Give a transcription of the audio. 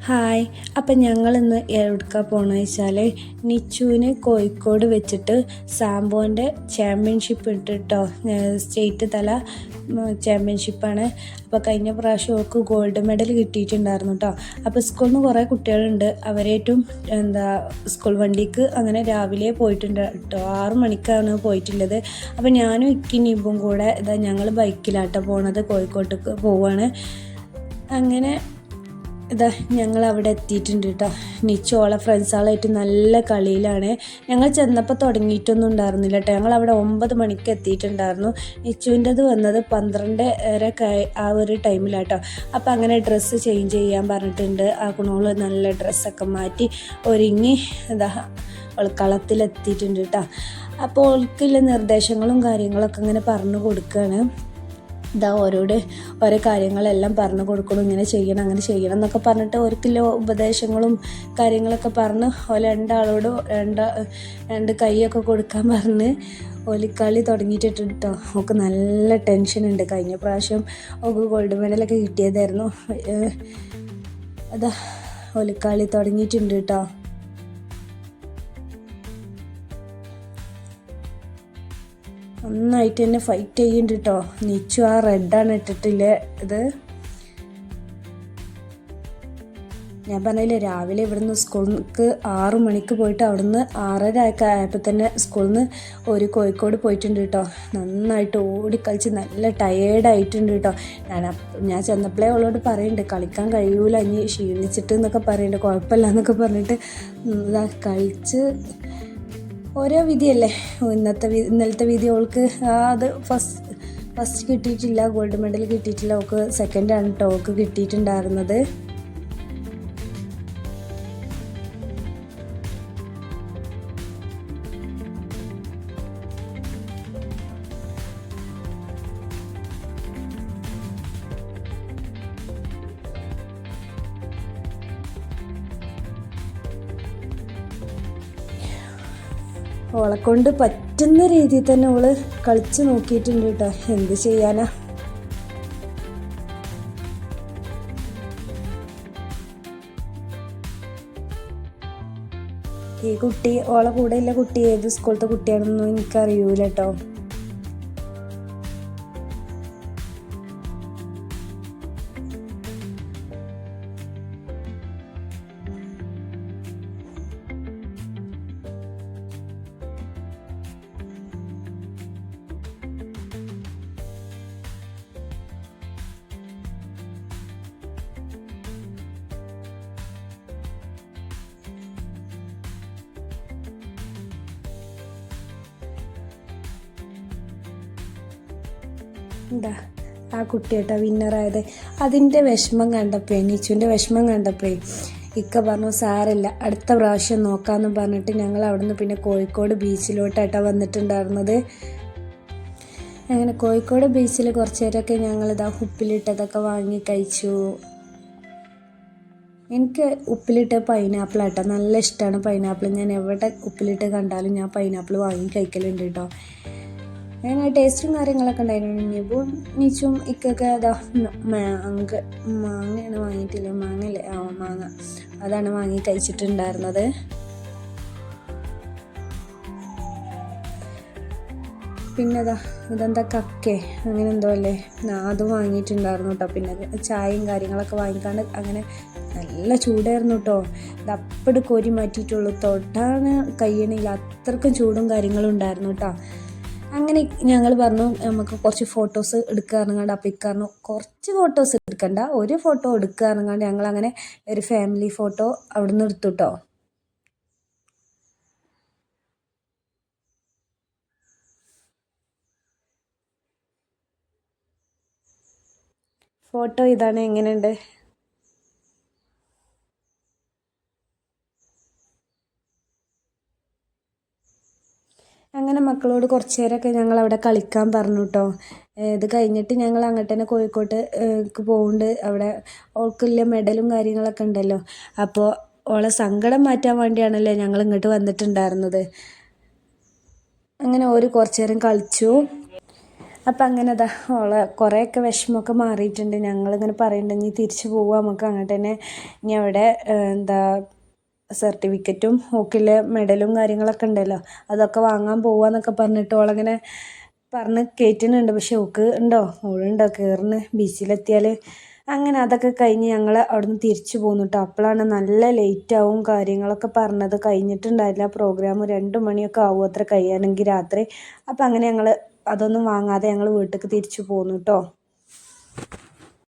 Hi. അപ്പം ഞങ്ങളിന്ന് എവിടേക്കാണ് പോകണമെന്ന് വെച്ചാൽ നിച്ചുവിന് കോഴിക്കോട് വെച്ചിട്ട് സാംബോൻ്റെ ചാമ്പ്യൻഷിപ്പ് ഉണ്ട് കേട്ടോ. സ്റ്റേറ്റ് തല ചാമ്പ്യൻഷിപ്പാണ്. അപ്പോൾ കഴിഞ്ഞ പ്രാവശ്യം അവൾക്ക് ഗോൾഡ് മെഡൽ കിട്ടിയിട്ടുണ്ടായിരുന്നു കേട്ടോ. അപ്പോൾ സ്കൂളിൽ നിന്ന് കുറേ കുട്ടികളുണ്ട്. അവരേറ്റവും സ്കൂൾ വണ്ടിക്ക് അങ്ങനെ രാവിലെ പോയിട്ടുണ്ട് കേട്ടോ. 6 മണിക്കാണ് പോയിട്ടുള്ളത്. അപ്പോൾ ഞാനും ഇക്കിനിയും കൂടെ ഞങ്ങൾ ബൈക്കിലാട്ടോ പോണത്. കോഴിക്കോട്ടേക്ക് പോവാണ്. അങ്ങനെ ഞങ്ങൾ അവിടെ എത്തിയിട്ടുണ്ട് കേട്ടോ. നിച്ചോളെ ഫ്രണ്ട്സുകളായിട്ട് നല്ല കളിയിലാണ്. ഞങ്ങൾ ചെന്നപ്പോൾ തുടങ്ങിയിട്ടൊന്നും ഉണ്ടായിരുന്നില്ല കേട്ടോ. ഞങ്ങൾ അവിടെ 9 മണിക്ക് എത്തിയിട്ടുണ്ടായിരുന്നു. നിച്ചുവിൻ്റെത് വന്നത് 12:30 ആ ഒരു ടൈമിലാട്ടോ. അപ്പോൾ അങ്ങനെ ഡ്രസ്സ് ചേഞ്ച് ചെയ്യാൻ പറഞ്ഞിട്ടുണ്ട്. ആ കുണോള് നല്ല ഡ്രസ്സൊക്കെ മാറ്റി ഒരുങ്ങി കളത്തിലെത്തിയിട്ടുണ്ട് കേട്ടോ. അപ്പോൾ അവൾക്കുള്ള നിർദ്ദേശങ്ങളും കാര്യങ്ങളൊക്കെ ഇങ്ങനെ പറഞ്ഞു കൊടുക്കുകയാണ്. ഓരോട് ഓരോ കാര്യങ്ങളെല്ലാം പറഞ്ഞു കൊടുക്കണം, ഇങ്ങനെ ചെയ്യണം അങ്ങനെ ചെയ്യണം എന്നൊക്കെ പറഞ്ഞിട്ട് ഓർക്കുള്ള ഉപദേശങ്ങളും കാര്യങ്ങളൊക്കെ പറഞ്ഞ് രണ്ടാളോട് രണ്ട് കൈയൊക്കെ കൊടുക്കാൻ പറഞ്ഞ് ഒലിക്കളി തുടങ്ങിയിട്ടുണ്ട് കേട്ടോ. അവൾക്ക് നല്ല ടെൻഷനുണ്ട്. കഴിഞ്ഞ പ്രാവശ്യം അവൾക്ക് ഗോൾഡ് മെഡലൊക്കെ കിട്ടിയതായിരുന്നു. ഒലിക്കളി തുടങ്ങിയിട്ടുണ്ട് കേട്ടോ. നന്നായിട്ട് തന്നെ ഫൈറ്റ് ചെയ്യുന്നുണ്ട് കേട്ടോ. നിച്ചു ആ റെഡാണ് ഇട്ടിട്ടില്ലേ. ഞാൻ പറഞ്ഞില്ലേ, രാവിലെ ഇവിടുന്ന് സ്കൂളിലേക്ക് 6 മണിക്ക് പോയിട്ട് അവിടുന്ന് 6:30 ആയപ്പോൾ തന്നെ സ്കൂളിൽ നിന്ന് ഒരു കോഴിക്കോട് പോയിട്ടുണ്ട് കേട്ടോ. നന്നായിട്ട് ഓടിക്കളിച്ച് നല്ല ടയേർഡായിട്ടുണ്ട് കേട്ടോ. ഞാൻ ചെന്നപ്പോഴേ അവളോട് പറയുന്നുണ്ട് കളിക്കാൻ കഴിയൂല, ഇനി ക്ഷീണിച്ചിട്ട് എന്നൊക്കെ പറയുന്നുണ്ട്. കുഴപ്പമില്ല എന്നൊക്കെ പറഞ്ഞിട്ട് കളിച്ച് ഓരോ വിധിയല്ലേ. ഇന്നലത്തെ വിധി അവൾക്ക് അത് ഫസ്റ്റ് കിട്ടിയിട്ടില്ല, ഗോൾഡ് മെഡൽ കിട്ടിയിട്ടില്ല. അവൾക്ക് സെക്കൻഡാണ് കേട്ടോ അവൾക്ക് കിട്ടിയിട്ടുണ്ടായിരുന്നത്. അവളെ കൊണ്ട് പറ്റുന്ന രീതിയിൽ തന്നെ അവള് കളിച്ച് നോക്കിയിട്ടുണ്ട് കേട്ടോ. എന്ത് ചെയ്യാനാ. ഈ കുട്ടി ഓളെ കൂടെയുള്ള കുട്ടി ഏത് സ്കൂളത്തെ കുട്ടിയാണെന്നൊന്നും എനിക്കറിയൂല കേട്ടോ. ആ കുട്ടിയേട്ടാ വിന്നറായത്. അതിൻ്റെ വിഷമം കണ്ടപ്പോഴേ, നിച്ചുവിൻ്റെ വിഷമം കണ്ടപ്പോഴേ ഇക്ക പറഞ്ഞു സാരമില്ല, അടുത്ത പ്രാവശ്യം നോക്കാമെന്ന് പറഞ്ഞിട്ട് ഞങ്ങൾ അവിടുന്ന് പിന്നെ കോഴിക്കോട് ബീച്ചിലോട്ടായിട്ടാണ് വന്നിട്ടുണ്ടായിരുന്നത്. അങ്ങനെ കോഴിക്കോട് ബീച്ചിൽ കുറച്ച് നേരമൊക്കെ ഞങ്ങളിതാ ഉപ്പിലിട്ടതൊക്കെ വാങ്ങി കഴിച്ചു. എനിക്ക് ഉപ്പിലിട്ട പൈനാപ്പിളാട്ടോ നല്ല ഇഷ്ടമാണ്. പൈനാപ്പിൾ ഞാൻ എവിടെ ഉപ്പിലിട്ട് കണ്ടാലും ഞാൻ പൈനാപ്പിൾ വാങ്ങി കഴിക്കലുണ്ട് കേട്ടോ. അങ്ങനെ ടേസ്റ്റും കാര്യങ്ങളൊക്കെ ഉണ്ടായിരുന്നു. ഇനിയിപ്പോൾ നിച്ചും ഇക്കൊക്കെ മാങ്ങയാണ് വാങ്ങിയിട്ടില്ല, മാങ്ങല്ലേ, മാങ്ങ അതാണ് വാങ്ങി കഴിച്ചിട്ടുണ്ടായിരുന്നത്. പിന്നെ ഇതെന്താ കക്കേ അങ്ങനെ എന്തോ അല്ലേ, അതും വാങ്ങിയിട്ടുണ്ടായിരുന്നു കേട്ടോ. പിന്നെ ചായയും കാര്യങ്ങളൊക്കെ വാങ്ങിക്കാണ്ട് അങ്ങനെ നല്ല ചൂടായിരുന്നു കേട്ടോ. ഇത് അപ്പട് കോരി മാറ്റിയിട്ടുള്ളൂ, തൊട്ടാണ് കഴിയണില്ല, അത്രക്കും ചൂടും കാര്യങ്ങളും ഉണ്ടായിരുന്നു കേട്ടോ. അങ്ങനെ ഞങ്ങൾ പറഞ്ഞു നമുക്ക് കുറച്ച് ഫോട്ടോസ് എടുക്കാറുങ്ങാണ്ട്. അപ്പം ഇക്കാരണം കുറച്ച് ഫോട്ടോസ് എടുക്കണ്ട, ഒരു ഫോട്ടോ എടുക്കാറുങ്ങാണ്ട് ഞങ്ങളങ്ങനെ ഒരു ഫാമിലി ഫോട്ടോ അവിടെ നിന്ന് എടുത്തു കേട്ടോ. ഫോട്ടോ ഇതാണ്, എങ്ങനെയുണ്ട്? അങ്ങനെ മക്കളോട് കുറച്ച് നേരമൊക്കെ ഞങ്ങൾ അവിടെ കളിക്കാൻ പറഞ്ഞു കേട്ടോ. ഇത് കഴിഞ്ഞിട്ട് ഞങ്ങൾ അങ്ങോട്ട് തന്നെ കോഴിക്കോട്ട് പോകുന്നുണ്ട്. അവിടെ ഓൾക്കുള്ള മെഡലും കാര്യങ്ങളൊക്കെ ഉണ്ടല്ലോ. അപ്പോൾ ഓളെ സങ്കടം മാറ്റാൻ വേണ്ടിയാണല്ലോ ഞങ്ങൾ ഇങ്ങോട്ട് വന്നിട്ടുണ്ടായിരുന്നത്. അങ്ങനെ കുറച്ച് നേരം കളിച്ചു. അപ്പം അങ്ങനെ അതാ ഓളെ കുറേയൊക്കെ വിഷമമൊക്കെ മാറിയിട്ടുണ്ട്. ഞങ്ങളിങ്ങനെ പറയുന്നുണ്ട് ഇനി തിരിച്ചു പോവുക നമുക്ക് അങ്ങോട്ട് തന്നെ. ഇനി അവിടെ എന്താ സർട്ടിഫിക്കറ്റും ഓക്കിലെ മെഡലും കാര്യങ്ങളൊക്കെ ഉണ്ടല്ലോ അതൊക്കെ വാങ്ങാൻ പോവാന്നൊക്കെ പറഞ്ഞിട്ട് ഓളങ്ങനെ പറഞ്ഞ് കയറ്റുന്നുണ്ട്. പക്ഷെ ഓക്ക് ഉണ്ടോ ഓളുണ്ടോ കയറുന്ന ബീച്ചിലെത്തിയാൽ. അങ്ങനെ അതൊക്കെ കഴിഞ്ഞ് ഞങ്ങൾ അവിടുന്ന് തിരിച്ചു പോന്നു കേട്ടോ. അപ്പോഴാണ് നല്ല ലേറ്റാവും കാര്യങ്ങളൊക്കെ പറഞ്ഞത്. കഴിഞ്ഞിട്ടുണ്ടായില്ല പ്രോഗ്രാം. 2 മണിയൊക്കെ ആവും അത്ര കഴിയാണെങ്കിൽ രാത്രി. അപ്പം അങ്ങനെ ഞങ്ങൾ അതൊന്നും വാങ്ങാതെ ഞങ്ങൾ വീട്ടിലേക്ക് തിരിച്ചു പോന്നു കേട്ടോ.